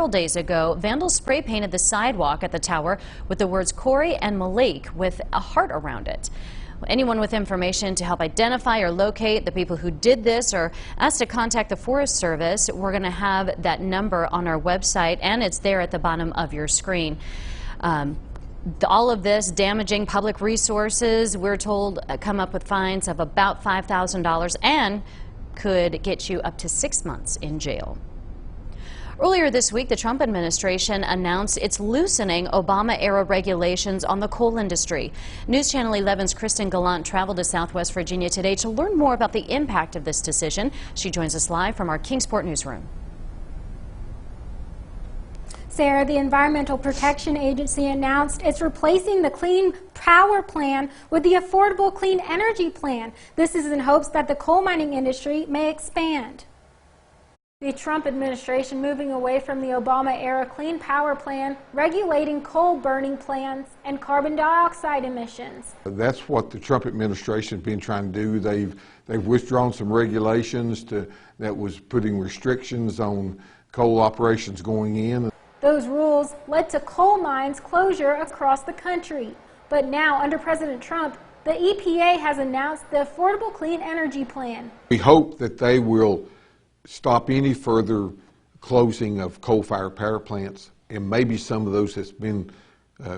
several days ago, vandals spray painted the sidewalk at the tower with the words Corey and Malik with a heart around it. Anyone with information to help identify or locate the people who did this or asked to contact the Forest Service, we're going to have that number on our website, and it's there at the bottom of your screen. All of this damaging public resources, we're told, come up with fines of about $5,000 and could get you up to 6 months in jail. Earlier this week, the Trump administration announced it's loosening Obama-era regulations on the coal industry. News Channel 11's Kristen Gallant traveled to Southwest Virginia today to learn more about the impact of this decision. She joins us live from our Kingsport newsroom. Sarah, the Environmental Protection Agency announced it's replacing the Clean Power Plan with the Affordable Clean Energy Plan. This is in hopes that the coal mining industry may expand. The Trump administration moving away from the Obama-era Clean Power Plan, regulating coal burning plants and carbon dioxide emissions. That's what the Trump administration has been trying to do. They've withdrawn some regulations that was putting restrictions on coal operations going in. Those rules led to coal mines closure across the country. But now, under President Trump, the EPA has announced the Affordable Clean Energy Plan. We hope that they will stop any further closing of coal-fired power plants, and maybe some of those that's been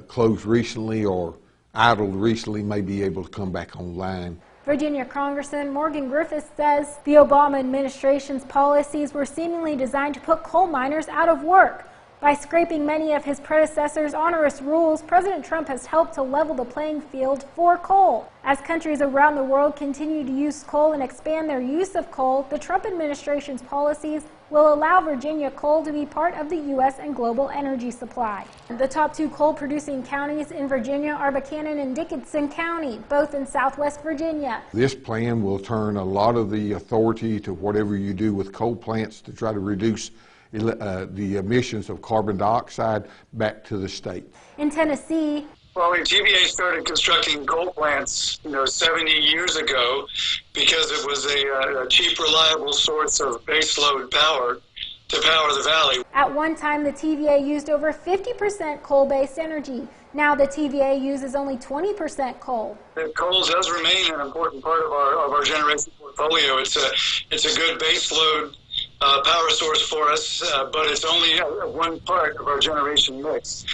closed recently or idled recently may be able to come back online. Virginia Congressman Morgan Griffith says the Obama administration's policies were seemingly designed to put coal miners out of work. By scraping many of his predecessors' onerous rules, President Trump has helped to level the playing field for coal. As countries around the world continue to use coal and expand their use of coal, the Trump administration's policies will allow Virginia coal to be part of the U.S. and global energy supply. The top two coal-producing counties in Virginia are Buchanan and Dickinson County, both in Southwest Virginia. This plan will turn a lot of the authority to whatever you do with coal plants to try to reduce the emissions of carbon dioxide back to the state. In Tennessee, well, when TVA started constructing coal plants, 70 years ago, because it was a cheap, reliable source of baseload power to power the valley. At one time, the TVA used over 50% coal-based energy. Now the TVA uses only 20% coal. Coal does remain an important part of our generation portfolio. It's a good baseload power source for us, but it's only one part of our generation mix.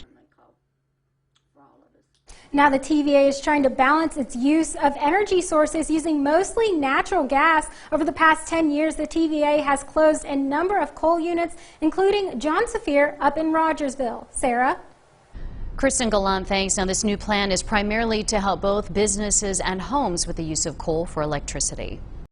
Now the TVA is trying to balance its use of energy sources using mostly natural gas. Over the past 10 years, the TVA has closed a number of coal units, including John Saphir up in Rogersville. Sarah? Kristen Gallant, thanks. Now this new plan is primarily to help both businesses and homes with the use of coal for electricity.